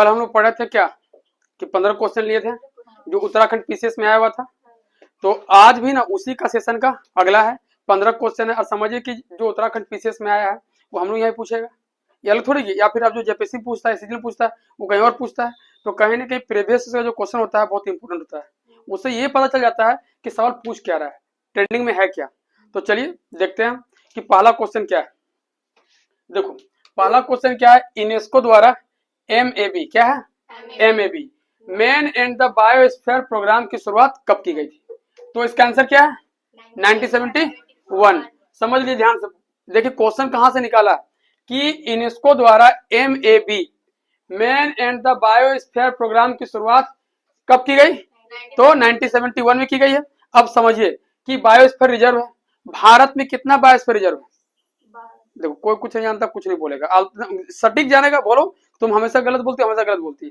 कल हम लोग पढ़े थे क्या कि 15 क्वेश्चन लिए थे जो उत्तराखंड पीसीएस में आया हुआ था। तो आज भी ना उसी का सेशन का अगला है, 15 क्वेश्चन है। और समझिए कि जो उत्तराखंड पीसीएस में आया है वो हम लोग यहाँ पूछेगा, ये अलग थोड़ी की, या फिर आप जो जेपीएससी पूछता है, सीजीएल पूछता है, वो कहीं और पूछता है। तो कहीं ना कहीं प्रीवियस का जो क्वेश्चन होता है बहुत इंपॉर्टेंट होता है, उससे ये पता चल जाता है कि सवाल पूछ क्या रहा है, ट्रेंडिंग में है क्या। तो चलिए देखते हैं कि पहला क्वेश्चन क्या है। देखो पहला क्वेश्चन क्या है, यूनेस्को द्वारा MAB, क्या है MAB, man and the biosphere programme की शुरुआत कब की गई थी? तो इसका आंसर क्या है 1971। समझ लीजिए ध्यान से, देखिए क्वेश्चन कहां से निकाला कि यूनेस्को द्वारा MAB, man and the biosphere programme की शुरुआत कब की गई? तो 1971 में की गई है। अब समझिए कि बायोस्फीयर रिजर्व है, भारत में कितना बायोस्फीयर रिजर्व है? देखो कोई कुछ नहीं जानता, कुछ नहीं बोलेगा, सटीक जानेगा बोलो, तुम हमेशा गलत बोलती हो, हमेशा गलत बोलती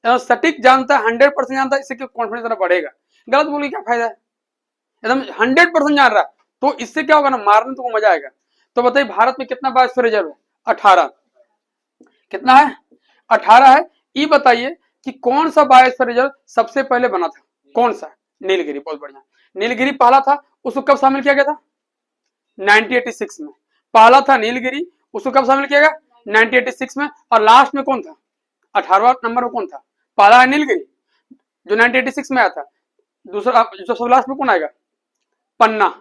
है। सटीक जानता है, 100% जानता है, इससे कॉन्फिडेंस बढ़ेगा। गलत बोली क्या फायदा है, एकदम 100% जान रहा, तो इससे क्या होगा ना, मारने तो मजा आएगा। तो बताइए भारत में कितना बायोस्फीयर रिजर्व है? 18। कितना है? 18 है। ये बताइए कि कौन सा बायोस्फीयर रिजर्व सबसे पहले बना था? कौन सा? नीलगिरी, बहुत बढ़िया। नीलगिरी पहला था, उसको कब शामिल किया गया था? 1986 में। पहला था नीलगिरी, उसको कब शामिल किया गया? 1986 में। और लास्ट में कौन था? 18वां नंबर में कौन था? पहला है नीलगिरी जो 1986 में आया था। दूसरा जो सब लास्ट में कौन आएगा? पन्ना।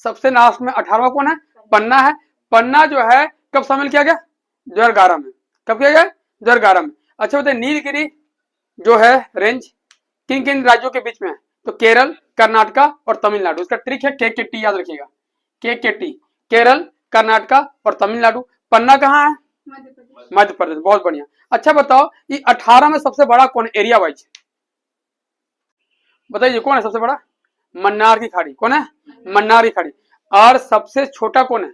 सबसे लास्ट में 18वां कौन है? पन्ना है। पन्ना जो है कब शामिल किया गया? 2011 में। कब किया गया? 2011 में। अच्छा बताइए नीलगिरी जो है रेंज किन किन राज्यों के बीच में है? तो केरल, कर्नाटका और तमिलनाडु। इसका ट्रिक है KKT, याद रखिएगा, KKT, केरल, कर्नाटका और तमिलनाडु। पन्ना कहाँ है? मध्य प्रदेश। बहुत बढ़िया। अच्छा बताओ ये 18 में सबसे बड़ा कौन है एरिया वाइज? बताइए कौन है सबसे बड़ा? मन्नार की खाड़ी। कौन है? मन्नार की खाड़ी। और सबसे छोटा कौन है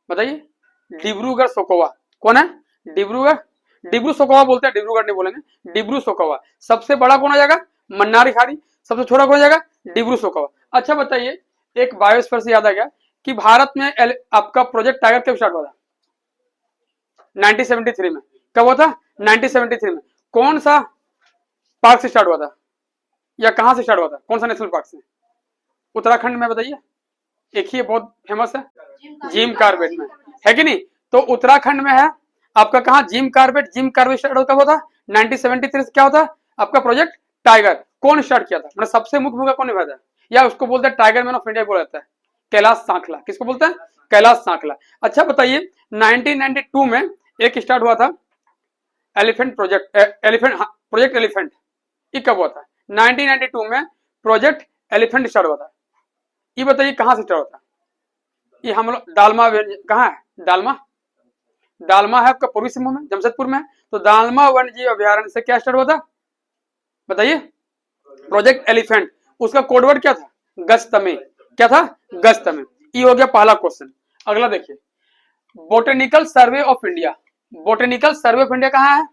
बताइए? डिब्रूगढ़ सोकोवा। कौन है? डिब्रूगढ़, डिब्रू सोकोवा बोलते हैं, डिब्रूगढ़ नहीं बोलेंगे, डिब्रू सोकोवा। सबसे बड़ा कौन आ जाएगा? मन्नार की खाड़ी। सबसे छोटा कौन आ जाएगा? डिब्रू सोकोवा। अच्छा बताइए, एक बायोस्फीयर से याद आ गया कि भारत में आपका प्रोजेक्ट टाइगर कब स्टार्ट हुआ था? 1973 में। कब हुआ था? 1973 में। कौन सा पार्क से स्टार्ट हुआ था, या कहां से स्टार्ट हुआ था? कौन सा नेशनल पार्क से? उत्तराखंड में। बताइए, एक ही बहुत फेमस है, जिम कार्बेट में, है कि नहीं? तो उत्तराखंड में है आपका, कहा? Jim Corbett. Jim Corbett start कब होता? 1973 से। क्या होता आपका प्रोजेक्ट टाइगर? कौन स्टार्ट किया था, मतलब सबसे मुख्य भूमिका कौन निभाया था? या उसको बोलते हैं टाइगर मैन ऑफ इंडिया बोला जाता है, कैलाश सांखला। किसको बोलते हैं? कैलाश सांखला। अच्छा बताइए 1992 में एक स्टार्ट हुआ था एलिफेंट प्रोजेक्ट, प्रोजेक्ट एलिफेंट। ये कब हुआ था? 1992 में प्रोजेक्ट एलिफेंट स्टार्ट हुआ था। ये बताइए कहां से स्टार्ट होता है? ये हम लोग दालमा, कहाँ है दालमा? दालमा है आपका पूर्वी सिंहभूम में, जमशेदपुर में। तो दालमा वन्य जीव अभ्यारण्य से क्या स्टार्ट हुआ था बताइए? Project elephant. उसका कोडवर्ड क्या था? गश्त में। क्या था? गश्त में। ये हो गया पहला क्वेश्चन। अगला देखिए, botanical survey of India. Botanical survey of India कहाँ है?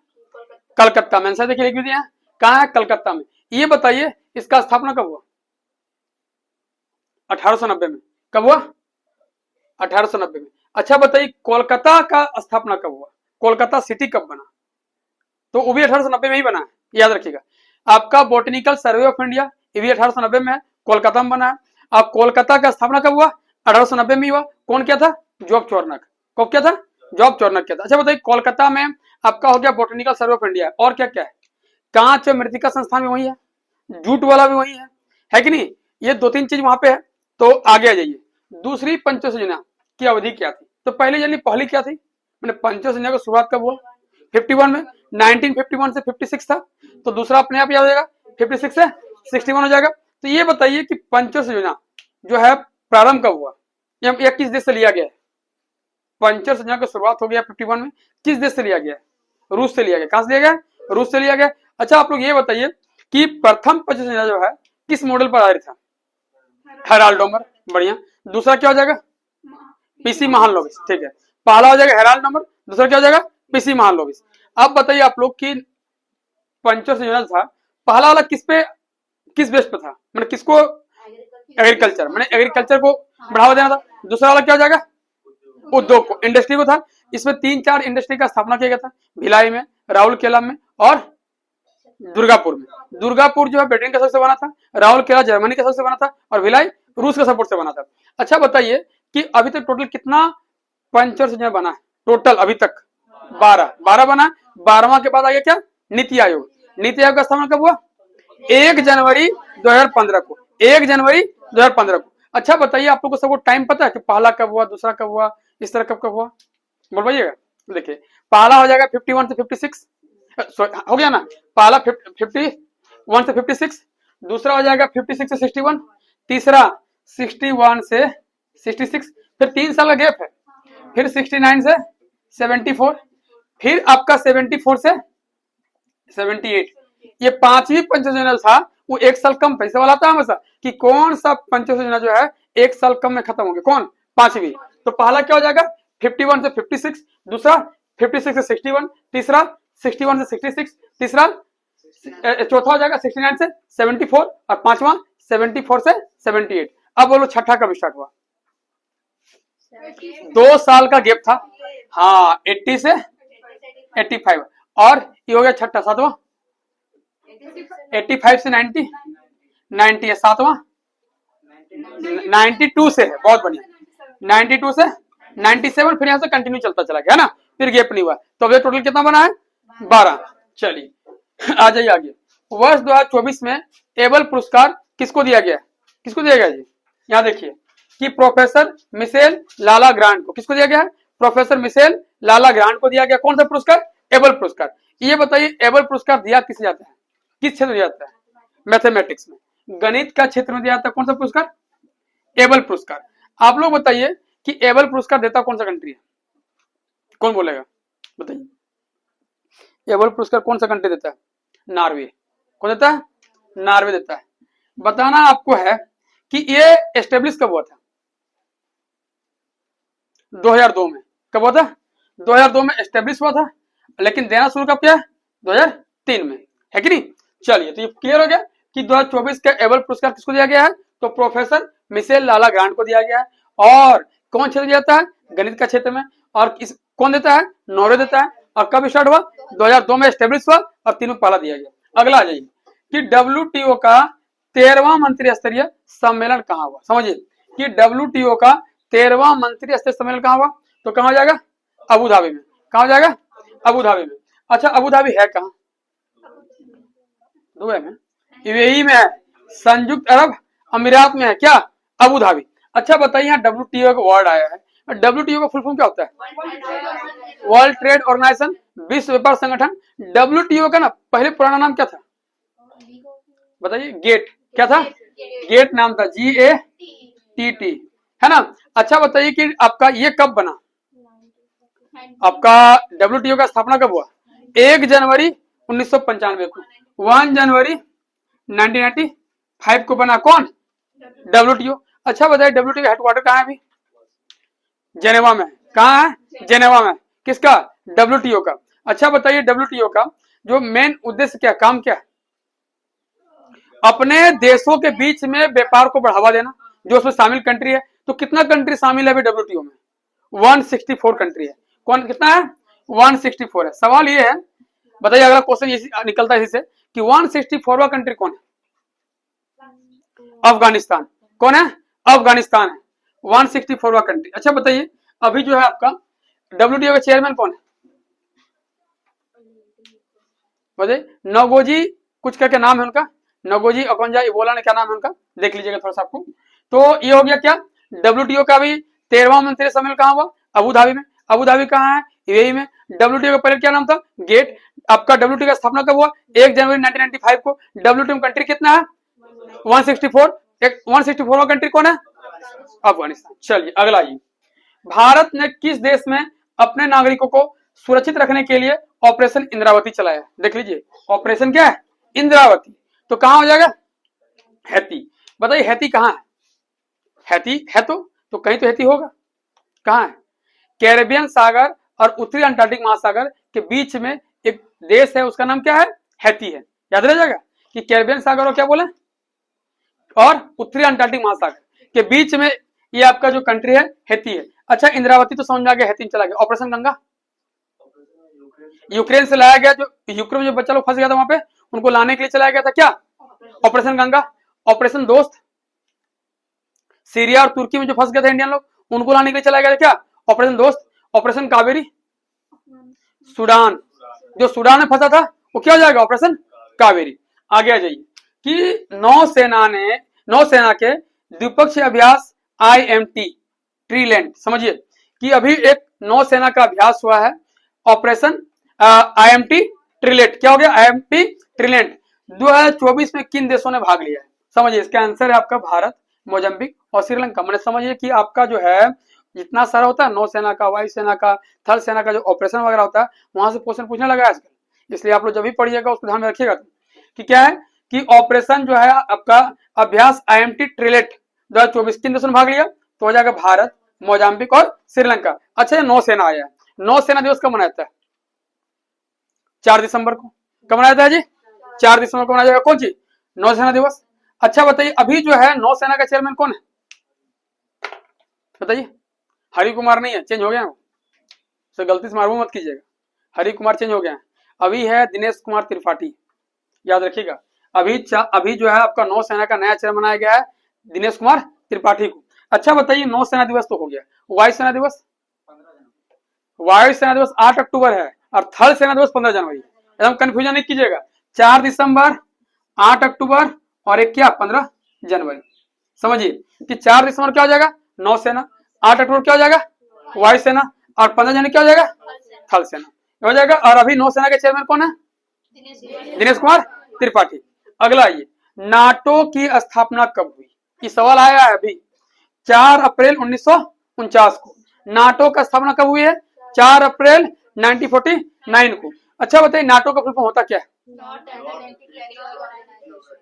कलकत्ता में। आंसर देखिए लिख दीजिए, कहाँ है? कलकत्ता में। ये बताइए इसका स्थापना कब हुआ? 1890 में। कब हुआ? 1890 में। अच्छा बताइए कोलकाता का स्थापना कब हुआ? कोलकाता सिटी कब बना? तो वो भी 1890 में ही बना है, याद रखिएगा। आपका बोटेनिकल सर्वे ऑफ इंडिया ये भी 1890 में है, कोलकाता में बना है। अब कोलकाता का स्थापना कब हुआ? 1890 में हुआ। कौन किया था? जॉब चोरनक। कब किया था? जॉब चोरनक किया था। अच्छा बताइए कोलकाता में आपका हो गया बोटेनिकल सर्वे ऑफ इंडिया, और क्या क्या है? कांच मृतिका संस्थान भी वही है, जूट वाला भी वही है कि नहीं? ये 2-3 चीज वहां पे है। तो आगे आ जाइए, दूसरी पंचवर्ष योजना की अवधि क्या थी? तो पहले जानिए पहली क्या थी, मैंने पंचवर्ष योजना की शुरुआत कब हुआ? 51 में। 1951 से 56 था, तो दूसरा अपने आप याद हो जाएगा, 56 से 61 हो जाएगा। तो ये बताइए कि पंचवर्ष योजना जो है प्रारंभ कब हुआ, या किस देश से लिया गया है? पंचवर्ष योजना की शुरुआत हो गया 51 में, किस देश से लिया गया है? रूस से लिया गया। कहां से लिया गया? रूस से लिया गया। अच्छा आप लोग ये बताइए कि प्रथम पंचवर्ष योजना जो है किस मॉडल पर आधारित था? Herald Domar. बढ़िया। दूसरा क्या हो जाएगा? पीसी महालनोबिस। ठीक है, पहला हो जाएगा हेराल्ड डोमर, दूसरा क्या हो जाएगा? पीसी महालनोबिस। अब बताइए आप लोग की पंचवर्ष योजना था पहला वाला किस बेस पे था, मैंने किसको? एग्रीकल्चर, मैंने एग्रीकल्चर को बढ़ावा देना था। दूसरा वाला क्या हो जाएगा? उद्योग को, इंडस्ट्री को था। इसमें 3-4 इंडस्ट्री का स्थापना किया गया था, भिलाई में, राउरकेला में और दुर्गापुर में। दुर्गापुर जो है ब्रिटेन के सपोर्ट से बना था, राउरकेला जर्मनी के सपोर्ट से बना था और भिलाई रूस के सपोर्ट से बना था। अच्छा बताइए कि अभी तक टोटल कितना पंचायत समितियां बना है? टोटल अभी तक 12 बना। 12वां के बाद आ गया क्या? नीति आयोग। नीति आयोग का स्थापना कब हुआ? 1 जनवरी 2015 को। 1 जनवरी 2015 को। अच्छा बताइए आप लोग को सबको टाइम पता है कि पहला कब हुआ, दूसरा कब हुआ, इस तरह कब कब हुआ? बोलिएगा। देखिए पहला हो जाएगा 51 से 56, हो गया ना, पहला 51 से 56, दूसरा हो जाएगा 56 से 61, तीसरा 61 से 66, फिर 3 साल का गैप है, फिर 69 से 74, फिर आपका 74 से 78। ये 5वीं पंचायत योजना था, वो 1 साल कम पैसे वाला था हमेशा कि कौन सा पंचायत योजना जो है 1 साल कम में खत्म होगी? कौन? 5वीं। तो पहला क्या हो जाएगा? 51 से 56, दूसरा 56 से 61, तीसरा 61 से 66, तीसरा चौथा हो जाएगा 69 से 74 और पांचवा 74 से 78। अब बोलो छठा कब स्टार्ट हुआ? 2 साल का गैप था, हाँ 80 से 85, और ये हो गया छठा। सातवां 85 से 90, 90 है। सातवां 92 से है, बहुत बढ़िया, 92 से 97, फिर यहाँ से कंटिन्यू चलता चला गया ना, फिर गैप नहीं हुआ। तो अब टोटल कितना बना है? 12। चलिए आ जाइए आगे। वर्ष 2024 में एबल पुरस्कार किसको दिया गया? किसको दिया गया जी? यहाँ देखिए कि प्रोफेसर मिशेल लाला ग्रांट को। किसको दिया गया है? प्रोफेसर मिशेल लाला ग्रांट को दिया गया। कौन सा पुरस्कार? एबल पुरस्कार। ये बताइए एबल पुरस्कार दिया किसे जाता है? किस क्षेत्र में दिया जाता है? मैथमेटिक्स में, गणित का क्षेत्र में दिया जाता है। कौन सा पुरस्कार? एबल पुरस्कार। आप लोग बताइए कि एबल पुरस्कार देता कौन सा कंट्री है? कौन बोलेगा? बताइए एबल पुरस्कार कौन सा कंट्री देता है? नॉर्वे। कौन देता है? नॉर्वे देता है। बताना आपको है कि ये एस्टेब्लिश कब हुआ था? 2002 में। कब हुआ था? 2002 में एस्टेब्लिश हुआ था, लेकिन देना शुरू कब किया? 2003 में, है कि नहीं? चलिए तो ये क्लियर हो गया कि 2024 का एबल पुरस्कार किसको दिया गया है? तो प्रोफेसर मिशेल लाला ग्रांट को दिया गया है। और कौन क्षेत्र देता है? गणित का क्षेत्र में। और कौन देता है? नॉर्वे देता है। और कब स्टार्ट हुआ? 2002 में एस्टेब्लिश हुआ और 3 में पहला दिया गया। अगला आ जाइए कि WTO का 13वां मंत्री स्तरीय सम्मेलन कहाँ हुआ? समझिए कि WTO का 13वां मंत्री स्तरीय सम्मेलन कहाँ हुआ? तो कहाँ हो जाएगा? अबू धाबी में। कहाँ हो जाएगा? अबू धाबी में। अच्छा अबू धाबी है कहाँ? दुबई में, यूएई में है, संयुक्त अरब अमीरात में है। क्या? Abu Dhabi. अच्छा बताइए यहाँ WTO का वर्ड आया है, WTO का फुल फॉर्म क्या होता है? वर्ल्ड ट्रेड ऑर्गेनाइजेशन, विश्व व्यापार संगठन। WTO का ना पहले पुराना नाम क्या था? बताइए। गेट। क्या था? गेट नाम था, GATT, है ना? अच्छा बताइए कि आपका ये कब बना? आपका WTO का स्थापना कब हुआ? 1 जनवरी 1995 को। 1 जनवरी 1995 को बना। कौन? WTO। अच्छा बताइए WTO का हेडक्वार्टर कहाँ है? अभी जेनेवा में। कहाँ है? जेनेवा में। किसका? WTO का। अच्छा बताइए WTO का जो मेन उद्देश्य क्या, काम क्या है? अपने देशों के बीच में व्यापार को बढ़ावा देना, जो उसमें शामिल कंट्री है। तो कितना कंट्री शामिल है अभी WTO में? 164 कंट्री है। कौन कितना है? 164 है। सवाल ये है, बताइए अगला क्वेश्चन निकलता है इसी से कि 164वां कंट्री कौन है? अफगानिस्तान। कौन है? अफगानिस्तान है 164वां कंट्री। अच्छा बताइए अभी जो है आपका WTO के चेयरमैन कौन है? बताइए। नगोजी कुछ करके नाम है उनका, नगोजी ओकोंजा इबोला ने क्या नाम है उनका? देख लीजिएगा थोड़ा सा आपको। तो ये हो गया क्या? WTO का भी 13वां मंत्री सम्मेलन कहाँ हुआ? अबू धाबी में। अबू धाबी कहाँ है? यूएई में। WTO का पहले क्या नाम था? गेट। आपका WTO का स्थापना कब हुआ? 1 जनवरी 1995 को। WTO में कंट्री कितना है? 164। 164वां कंट्री कौन है? अफगानिस्तान। चलिए अगला आइए। भारत ने किस देश में अपने नागरिकों को सुरक्षित रखने के लिए ऑपरेशन इंद्रावती चलाया? देख लीजिए ऑपरेशन क्या है? इंद्रावती। तो कहां हो जाएगा? हैती। बताइए हैती कहां है? हैती है तो कहीं तो हैती होगा। कहां है? कैरेबियन सागर और उत्तरी अंटार्कटिक महासागर के बीच में एक देश है, उसका नाम क्या है? हैती है। याद रह जाएगा कि कैरेबियन सागर और क्या बोले? और उत्तरी अंटार्कटिक महासागर के बीच में ये आपका जो कंट्री है हैती है। अच्छा इंद्रावती तो समझ में आ गया, हैती में चला गया। ऑपरेशन गंगा, यूक्रेन से लाया गया, जो यूक्रेन में जो बच्चा लोग फंस गया था वहां पे, उनको लाने के लिए चलाया गया था क्या? ऑपरेशन गंगा। ऑपरेशन दोस्त, सीरिया और तुर्की में जो फंस गए थे इंडियन लोग, उनको लाने के लिए चलाया गया था क्या? ऑपरेशन दोस्त। ऑपरेशन कावेरी, सूडान, जो सूडान में फंसा था वो क्या हो जाएगा? ऑपरेशन कावेरी। आगे आ जाइए कि नौसेना के द्विपक्षीय अभ्यास IMT ट्रीलैंड, समझिए कि अभी एक नौसेना का अभ्यास हुआ है, ऑपरेशन IMT ट्रीलैंड। क्या हो गया? IMT ट्रीलैंड 2024 में किन देशों ने भाग लिया है? समझिए, इसका आंसर है आपका भारत, मोजाम्बिक और श्रीलंका। मैंने समझिए कि आपका जो है जितना सारा होता है नौसेना का, वायुसेना का, थल सेना का जो ऑपरेशन वगैरह होता है, वहां से क्वेश्चन पूछने लगा आजकल। इसलिए आप लोग जब भी पढ़िएगा उसको ध्यान में रखिएगा कि क्या है कि ऑपरेशन जो है आपका अभ्यास IMT ट्रीलैंड 2024 किन देशों ने भाग लिया? तो हो जाएगा भारत, मोजाम्बिक और श्रीलंका। अच्छा, ये नौसेना आया है। नौसेना दिवस कब मनाया जाता है? 4 दिसंबर को। कब मनाया जाता है जी? 4 दिसंबर को मनाया जाएगा। कौन सी? नौसेना दिवस। अच्छा बताइए, अभी जो है नौसेना का चेयरमैन कौन है? बताइए। हरि कुमार नहीं है, चेंज हो गया, तो गलती से मालूम मत कीजिएगा। हरि कुमार चेंज हो गया है, अभी है दिनेश कुमार त्रिपाठी, याद रखिएगा। अभी जो है आपका नौसेना का नया चेयरमैन बनाया गया है दिनेश कुमार त्रिपाठी को। अच्छा बताइए, नौसेना दिवस तो हो गया, वायुसेना दिवस? वायुसेना दिवस 8 अक्टूबर है और थल सेना दिवस 15 जनवरी। एकदम कंफ्यूजन नहीं कीजिएगा। 4 दिसंबर, 8 अक्टूबर और एक क्या? 15 जनवरी। समझिए कि 4 दिसंबर क्या हो जाएगा? नौसेना, 8 अक्टूबर क्या हो जाएगा? वायुसेना और 15 जनवरी क्या हो जाएगा? थल सेना हो जाएगा। और अभी नौसेना के चेयरमैन कौन है? दिनेश कुमार त्रिपाठी। अगला आइए, नाटो की स्थापना कब हुई? ये सवाल आया है अभी। 4 अप्रैल 1949 को नाटो का स्थापना कब हुई है? 4 अप्रैल 1949 को। अच्छा बताइए, नाटो का फुल फॉर्म होता क्या है?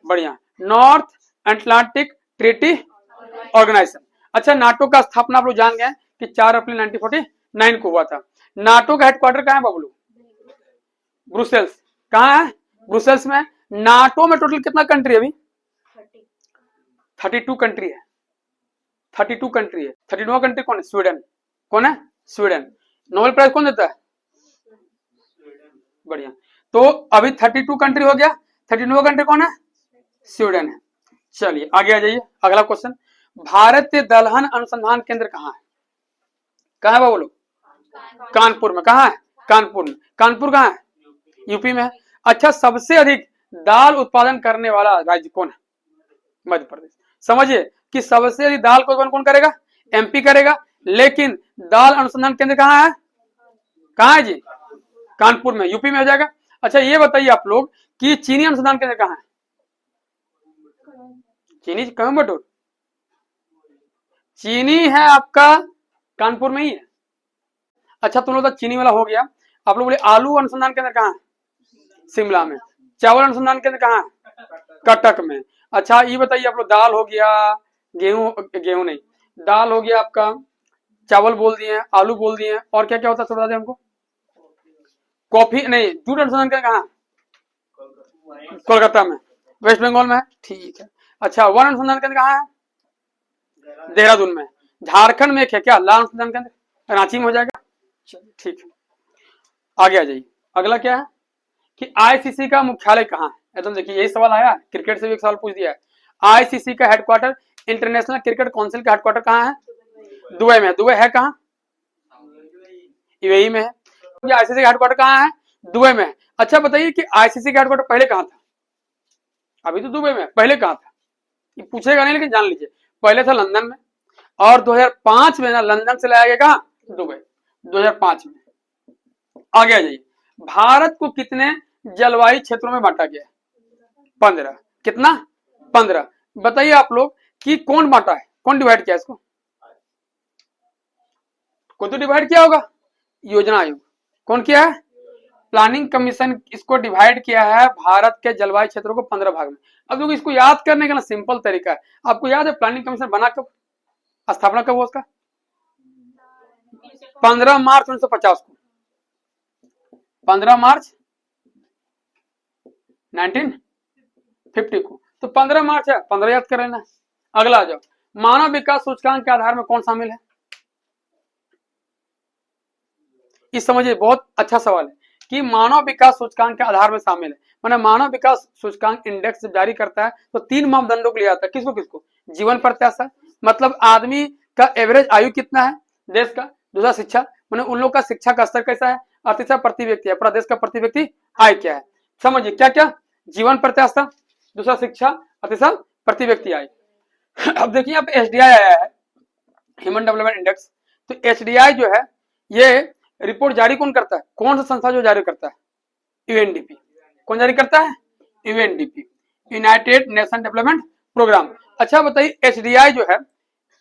बढ़िया, नॉर्थ अटलांटिक ट्रीटी ऑर्गेनाइजेशन। अच्छा, नाटो का स्थापना आप लोग जान गए कि 4 अप्रैल 1949 को हुआ था। नाटो का हेडक्वार्टर कहाँ है बाबू? ब्रुसेल्स। कहाँ है? ब्रुसेल्स में। नाटो में टोटल कितना कंट्री है अभी? 32 कंट्री है। 32 कंट्री है। 32वां कंट्री कौन है? स्वीडन। कौन है? स्वीडन। नोबेल प्राइज कौन देता है? बढ़िया। तो अभी 32 कंट्री हो गया, 32वां कंट्री कौन है? स्वीडन है। चलिए आगे आ जाइए, अगला क्वेश्चन। भारतीय दलहन अनुसंधान केंद्र कहाँ है? कहाँ है बाबू? कानपुर में। कहाँ है? कानपुर में। कानपुर कहाँ है? यूपी में है। अच्छा, सबसे अधिक दाल उत्पादन करने वाला राज्य कौन है? मध्य प्रदेश। समझिए कि सबसे अधिक दाल का उत्पादन कौन करेगा? MP करेगा। लेकिन दाल अनुसंधान केंद्र कहाँ है? कहाँ है जी? कानपुर में, यूपी में हो जाएगा। अच्छा ये बताइए आप लोग कि चीनी अनुसंधान केंद्र कहाँ है? चीनी कोयम्बटूर। चीनी है आपका कानपुर में ही है। अच्छा तुम लोग तो चीनी वाला हो गया। आप लोग बोले आलू अनुसंधान केंद्र कहाँ है? शिमला में। चावल अनुसंधान केंद्र कहाँ है? कटक में। अच्छा ये बताइए आप लोग, दाल हो गया, गेहूं नहीं, दाल हो गया आपका, चावल बोल दिए, आलू बोल दिए, और क्या क्या होता है बता दें हमको? कॉफी नहीं, जूट अनुसंधान केंद्र कहाँ? कोलकाता में। वेस्ट बंगाल में है, ठीक है। अच्छा वन अनुसंधान केंद्र कहाँ है? देहरादून में। झारखंड में एक है क्या? लाल अनुसंधान केंद्र, रांची में हो जाएगा। चलिए ठीक है, आगे आ जाइए। अगला क्या है कि ICC का मुख्यालय कहाँ है? एकदम देखिए यही सवाल आया, क्रिकेट से भी एक सवाल पूछ दिया है। ICC का हेडक्वार्टर, इंटरनेशनल क्रिकेट काउंसिल का हेडक्वार्टर कहाँ है? दुबई में। दुबई है कहाँ? यूएई में है। ICC का हेडक्वार्टर कहाँ है? दुबई में। अच्छा बताइए कि ICC का हेडक्वार्टर पहले कहाँ था? अभी तो दुबई में, पहले कहाँ था? ये पूछेगा नहीं लेकिन जान लीजिए, पहले था लंदन में, और 2005 में ना लंदन से लाया गया कहाँ? दुबई, 2005 में। आगे आ जाइए, भारत को कितने जलवायु क्षेत्रों में बांटा गया है? 15। कितना? 15। बताइए आप लोग कि कौन बांटा है, कौन डिवाइड किया इसको? कोई तो डिवाइड किया होगा, योजना आयोग। कौन किया है? प्लानिंग कमीशन इसको डिवाइड किया है भारत के जलवायु क्षेत्रों को 15 भाग में। अब लोग इसको याद करने का ना सिंपल तरीका है। आपको याद है प्लानिंग कमीशन बना कब, स्थापना कब हुआ उसका? 15 मार्च 1950 को। 15 मार्च 1950 को। तो 15 मार्च है, 15 याद कर लेना। अगला आ जाओ, मानव विकास सूचकांक के आधार में कौन शामिल है? इस समझिए बहुत अच्छा सवाल है कि मानव विकास सूचकांक के आधार में शामिल है। माने मानव विकास सूचकांक इंडेक्स जब जारी करता है तो 3 मापदंडों को लिया जाता है। किसको किसको? जीवन प्रत्याशा, मतलब आदमी का एवरेज आयु कितना है देश का। दूसरा शिक्षा, माने उन लोग का शिक्षा का स्तर कैसा है। और तीसरा प्रति व्यक्ति है, पूरा देश का प्रति व्यक्ति आय क्या है। समझिए क्या क्या, जीवन प्रत्याशा, दूसरा शिक्षा और तीसरा प्रति व्यक्ति आय। अब देखिए यहाँ पे एचडीआई आया है, ह्यूमन डेवलपमेंट इंडेक्स। तो एचडीआई जो है ये रिपोर्ट जारी कौन करता है, कौन सा संस्था जो जारी करता है? यूएनडीपी। कौन जारी करता है? UNDP, United Nation development programme. अच्छा बताइए एचडीआई जो है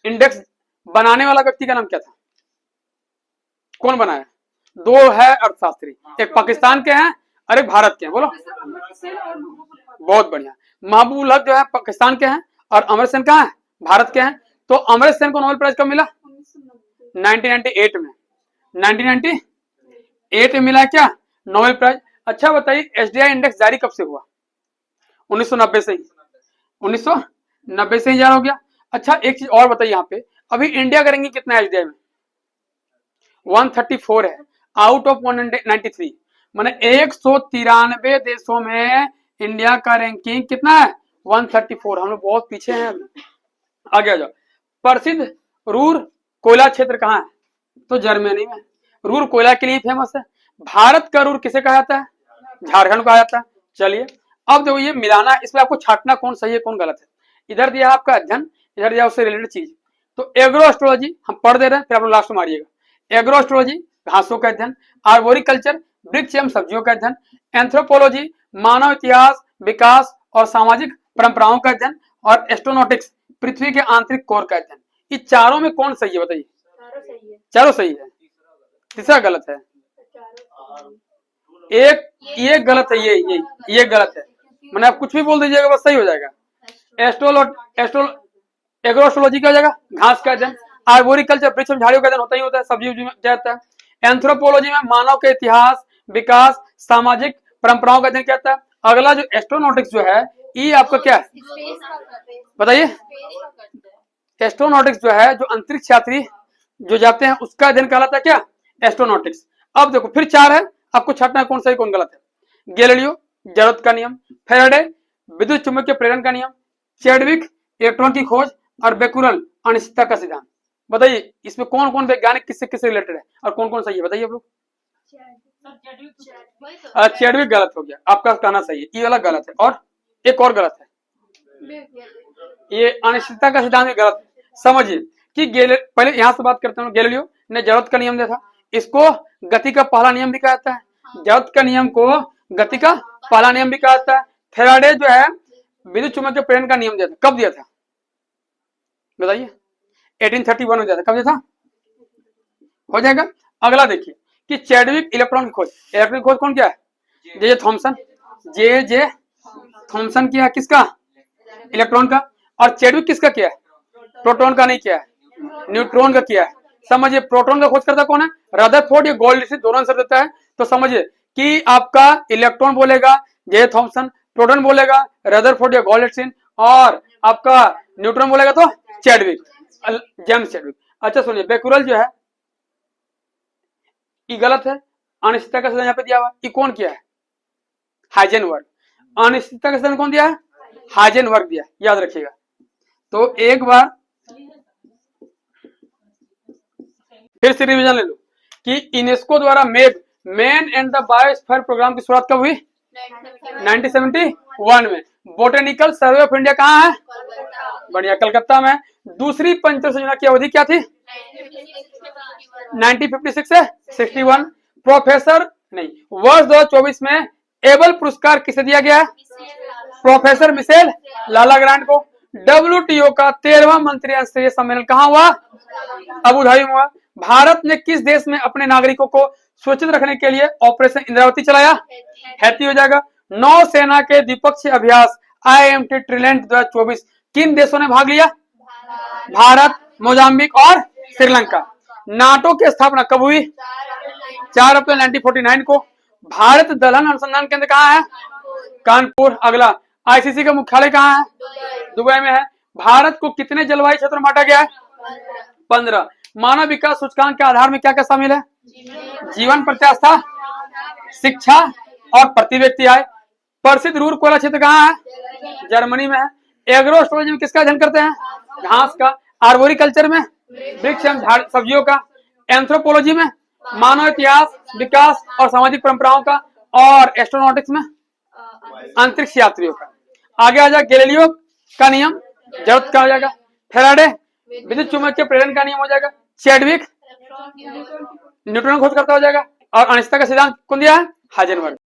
इंडेक्स बनाने वाला व्यक्ति का नाम क्या था? कौन बनाया? 2 है अर्थशास्त्री, एक पाकिस्तान के हैं और एक भारत के हैं। बोलो। बहुत बढ़िया। महबूब हक जो है पाकिस्तान के हैं और अमर सेन कहाँ है? भारत के हैं। तो अमर सेन को नोबेल प्राइज कब मिला? 1998 में। 1998 में मिला क्या नोबेल प्राइज। अच्छा बताइए एचडीआई इंडेक्स जारी कब से हुआ? 1990 से ही। 1990 से ही जारी हो गया। अच्छा एक चीज और बताइए यहाँ पे, अभी इंडिया का रैंकिंग कितना है एचडीआई में? 134 है आउट ऑफ 193। माने 193 देशों में इंडिया का रैंकिंग कितना है? 134। हम लोग बहुत पीछे हैं अभी। आगे आ जाओ। प्रसिद्ध रूर कोयला क्षेत्र कहाँ है? तो जर्मनी में। रूर कोयला के लिए फेमस है। भारत का रूर किसे कहा जाता है? झारखंड कहा जाता है। चलिए अब देखो ये मिलाना, इसमें आपको छाटना कौन सही है कौन गलत है। इधर दिया आपका अध्ययन, इधर दिया उससे रिलेटेड चीज। तो एग्रो एस्ट्रोलॉजी हम पढ़ दे रहे हैं, फिर आप लोग लास्ट में मारिएगा। एग्रो एस्ट्रोलॉजी घासों का अध्ययन, आर्बोरिकल्चर वृक्ष एवं सब्जियों का अध्ययन, एंथ्रोपोलॉजी मानव इतिहास विकास और सामाजिक परंपराओं का अध्ययन, और एस्ट्रोनॉटिक्स पृथ्वी के आंतरिक कोर का अध्ययन। ये चारों में कौन सही है बताइए? चारों सही है, तीसरा गलत है। एक ये गलत है, ये गलत है। मैंने आप कुछ भी बोल दीजिएगा बस सही हो जाएगा। एग्रोएस्ट्रोलॉजी क्या हो जाएगा? घास का अध्ययन। आर्बोरिकल्चर वृक्ष झाड़ियों का अध्ययन होता ही होता है, सब्जी में जाता है। एंथ्रोपोलॉजी में मानव के इतिहास विकास सामाजिक परंपराओं का अध्ययन क्या होता है। अगला जो एस्ट्रोनॉटिक्स जो है ये आपका क्या है बताइए? एस्ट्रोनॉटिक्स जो है जो अंतरिक्ष यात्री जो जाते हैं उसका अध्ययन कहलाता है क्या? एस्ट्रोनॉटिक्स। अब देखो फिर 4 है, आपको छाटना है कौन सही कौन गलत है। गैलीलियो जरूरत का नियम, फेराडे विद्युत चुंबकीय प्रेरण का नियम, चैडविक इलेक्ट्रॉन की खोज, और बेकुरल अनिश्चितता का सिद्धांत। बताइए इसमें कौन कौन वैज्ञानिक किससे किससे रिलेटेड है और कौन कौन सही है बताइए आप लोग। चैडविक गलत हो गया, आपका कहना सही है, ये वाला गलत है। और एक और गलत है, ये अनिश्चितता का सिद्धांत भी गलत है। समझिए कि पहले यहां से बात करते हैं। गैलीलियो ने जरूरत का नियम दिया था, इसको गति का पहला नियम भी कहा जाता है। जरूरत का नियम को गति का पहला नियम भी कहा जाता है। फेराडे जो है विद्युत चुंबकीय प्रेरण का नियम दिया था, कब दिया था बताइए? 1831 में दिया था। कब दिया था? हो जाएगा। अगला देखिए कि चैडविक इलेक्ट्रॉन की खोज, इलेक्ट्रॉन की खोज कौन किया है? J Thomson. जे थॉमसन किया, किसका? इलेक्ट्रॉन का। और चैडविक किसका किया है? प्रोटॉन का नहीं किया है, न्यूट्रॉन का किया है। समझिए प्रोटॉन का खोज करता कौन है? रदरफोर्ड या गोल्डस्मिथ, दोनों आंसर देता है। तो समझिए कि आपका इलेक्ट्रॉन बोलेगा जे थॉमसन, प्रोटॉन बोलेगा रदरफोर्ड या गोल्डस्मिथ, और आपका न्यूट्रॉन बोलेगा तो चैडविक, जेम्स चैडविक। अच्छा सुनिए बेकुरल जो है ये गलत है। अनिश्चितता का सिद्धांत यहाँ पे दिया हुआ, ये कौन किया है? हाइजेनबर्ग। अनिश्चितता का सिद्धांत कौन दिया है? हाइजेनबर्ग दिया, याद रखिएगा। तो एक बार फिर से रिवीजन ले लो कि यूनेस्को द्वारा man and the biosphere programme की शुरुआत कब हुई? 1971 में। बोटेनिकल सर्वे ऑफ इंडिया कहाँ है? बढ़िया, कलकत्ता में। दूसरी पंचवर्षीय योजना की अवधि क्या थी? 1956 से 61। प्रोफेसर नहीं, वर्ष 2024 में एबल पुरस्कार किसे दिया गया? प्रोफेसर मिशेल लालाग्रांट को। WTO का 13वां मंत्रिस्तरीय सम्मेलन कहाँ हुआ? अबू धाबी में हुआ। भारत ने किस देश में अपने नागरिकों को सुरक्षित रखने के लिए ऑपरेशन इंद्रावती चलाया? हैती हो जाएगा। नौसेना के द्विपक्षीय अभ्यास IMT ट्रिडेंट 2024 किन देशों ने भाग लिया? भारत, मोजाम्बिक और श्रीलंका। नाटो की स्थापना कब हुई? 4 अप्रैल 1949 को। भारत दलहन अनुसंधान केंद्र कहाँ है? कानपुर। अगला ICC का मुख्यालय कहाँ है? दुबई में है। भारत को कितने जलवायु क्षेत्र में बांटा गया है? 15। मानव विकास सूचकांक के आधार में क्या क्या शामिल है? जीवन प्रत्याशा, शिक्षा और प्रति व्यक्ति आय। प्रसिद्ध रूर कोयला क्षेत्र कहाँ है? जर्मनी में है। एग्रो एस्ट्रोलॉजी में किसका अध्ययन करते हैं? घास का। आर्बोरिकल्चर में वृक्ष एवं झाड़ सब्जियों का। एंथ्रोपोलॉजी में मानव इतिहास, विकास और सामाजिक परंपराओं का। और एस्ट्रोनॉटिक्स में अंतरिक्ष यात्रियों का। आगे आ जाए गैलीलियो का नियम जरूरत का हो जाएगा। फेराडे विद्युत चुंबकीय प्रेरण का नियम हो जाएगा। चैडविक न्यूट्रॉन खोज करता हो जाएगा। और अनिश्चितता का सिद्धांत कौन दिया है? हाइजेनबर्ग।